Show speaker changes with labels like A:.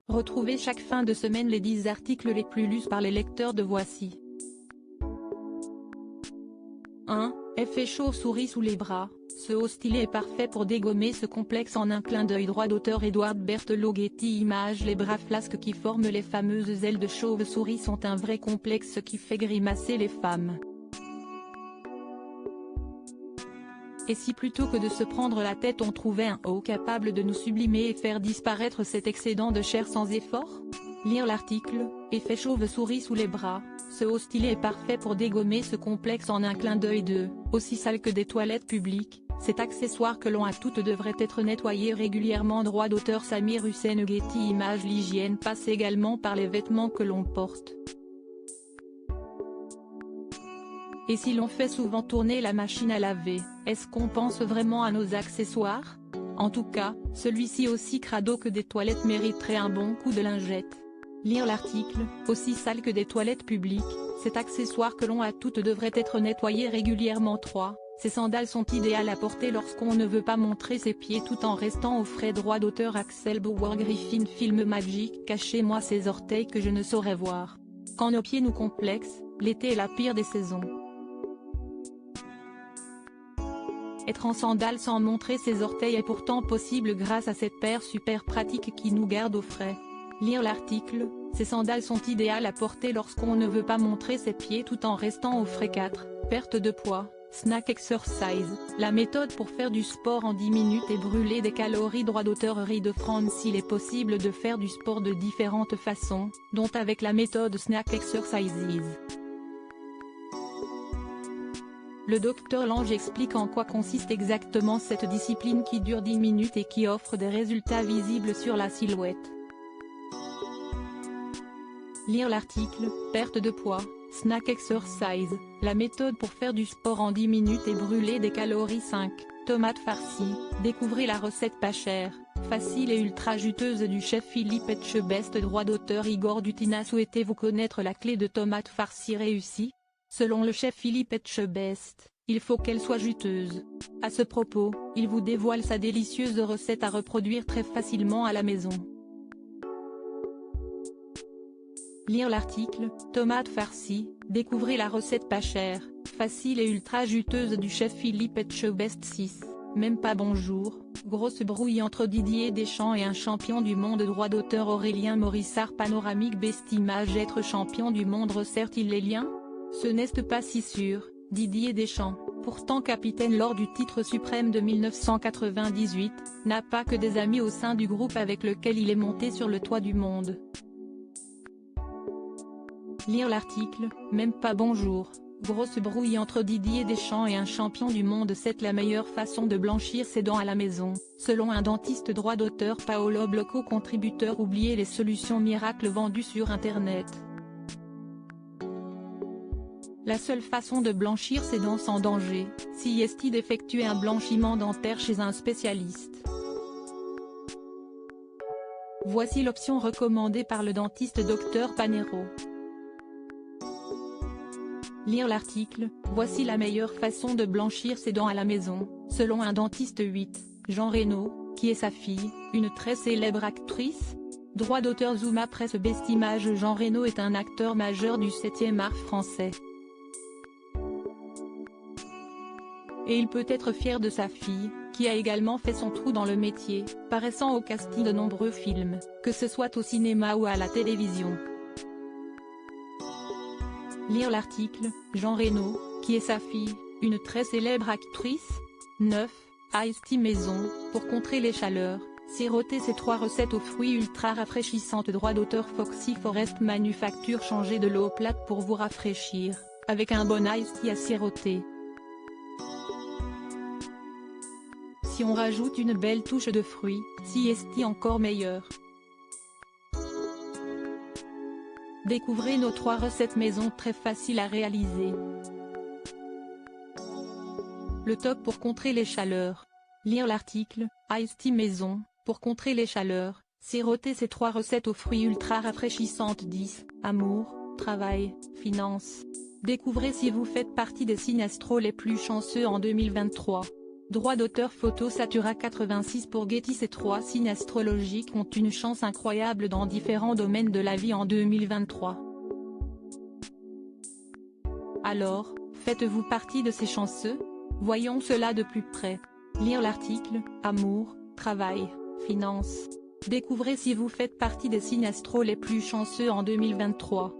A: Retrouvez chaque fin de semaine les 10 articles les plus lus par les lecteurs de Voici. 1. Effet chauve-souris sous les bras. Ce haut stylet est parfait pour dégommer ce complexe en un clin d'œil. Droit d'auteur Edward Berthelot. Getty Images. Les bras flasques qui forment les fameuses ailes de chauve-souris sont un vrai complexe qui fait grimacer les femmes. Et si plutôt que de se prendre la tête on trouvait un haut capable de nous sublimer et faire disparaître cet excédent de chair sans effort? Lire l'article, Effet chauve-souris sous les bras. Ce haut stylet est parfait pour dégommer ce complexe en un clin d'œil. Aussi sale que des toilettes publiques, cet accessoire que l'on a toutes devrait être nettoyé régulièrement. Droit d'auteur Samir Hussein. Getty Images. L'hygiène passe également par les vêtements que l'on porte. Et si l'on fait souvent tourner la machine à laver, est-ce qu'on pense vraiment à nos accessoires? En tout cas, celui-ci aussi crado que des toilettes mériterait un bon coup de lingette. Lire l'article, Aussi sale que des toilettes publiques, cet accessoire que l'on a toutes devrait être nettoyé régulièrement. 3. Ces sandales sont idéales à porter lorsqu'on ne veut pas montrer ses pieds tout en restant au frais. Droit d'auteur Axel Bauer. Griffin Film Magic. Cachez-moi ces orteils que je ne saurais voir. Quand nos pieds nous complexent, l'été est la pire des saisons. Être en sandales sans montrer ses orteils est pourtant possible grâce à cette paire super pratique qui nous garde au frais. Lire l'article, Ces sandales sont idéales à porter lorsqu'on ne veut pas montrer ses pieds tout en restant au frais. 4. Perte de poids, Snack Exercise, la méthode pour faire du sport en 10 minutes et brûler des calories. Droit d'auteur Henri de France. Il est possible de faire du sport de différentes façons, dont avec la méthode Snack Exercises. Le docteur Lange explique en quoi consiste exactement cette discipline qui dure 10 minutes et qui offre des résultats visibles sur la silhouette. Lire l'article, Perte de poids, Snack Exercise, la méthode pour faire du sport en 10 minutes et brûler des calories. 5. Tomates farcies, découvrez la recette pas chère, facile et ultra juteuse du chef Philippe Etchebest. Droit d'auteur Igor Dutina. Souhaitez-vous connaître la clé de tomates farcies réussies? Selon le chef Philippe Etchebest, il faut qu'elle soit juteuse. À ce propos, il vous dévoile sa délicieuse recette à reproduire très facilement à la maison. Lire l'article, Tomates farcies, découvrez la recette pas chère, facile et ultra juteuse du chef Philippe Etchebest. 6. Même pas bonjour, grosse brouille entre Didier Deschamps et un champion du monde. Droit d'auteur Aurélien Morissard. Panoramique Best Image. Être champion du monde resserre-t-il les liens? Ce n'est pas si sûr. Didier Deschamps, pourtant capitaine lors du titre suprême de 1998, n'a pas que des amis au sein du groupe avec lequel il est monté sur le toit du monde. Lire l'article, Même pas bonjour, grosse brouille entre Didier Deschamps et un champion du monde. C'est la meilleure façon de blanchir ses dents à la maison, selon un dentiste. Droit d'auteur Paolo Blocco. Contributeur. Oubliez les solutions miracles vendues sur internet. La seule façon de blanchir ses dents sans danger, si est d'effectuer un blanchiment dentaire chez un spécialiste. Voici l'option recommandée par le dentiste Dr Panero. Lire l'article, Voici la meilleure façon de blanchir ses dents à la maison, selon un dentiste. 8. Jean Reno, qui est sa fille, une très célèbre actrice. Droit d'auteur Zuma Presse. Best Image. Jean Reno est un acteur majeur du 7e art français. Et il peut être fier de sa fille, qui a également fait son trou dans le métier, paraissant au casting de nombreux films, que ce soit au cinéma ou à la télévision. Lire l'article, Jean Reno, qui est sa fille, une très célèbre actrice. 9. Ice Tea maison, pour contrer les chaleurs, sirotez ces 3 recettes aux fruits ultra rafraîchissantes. Droit d'auteur Foxy Forest Manufacture. Changez de l'eau plate pour vous rafraîchir, avec un bon Ice Tea à siroter. Si on rajoute une belle touche de fruits, si est encore meilleur. Découvrez nos 3 recettes maison très faciles à réaliser. Le top pour contrer les chaleurs. Lire l'article, Ice Tea maison, pour contrer les chaleurs, sirotez ces 3 recettes aux fruits ultra rafraîchissantes. 10. Amour, travail, finances. Découvrez si vous faites partie des signes astro les plus chanceux en 2023. Droit d'auteur photo Satura 86 pour Getty. Ces 3 signes astrologiques ont une chance incroyable dans différents domaines de la vie en 2023. Alors, faites-vous partie de ces chanceux? Voyons cela de plus près. Lire l'article, amour, travail, finances. Découvrez si vous faites partie des signes astro les plus chanceux en 2023.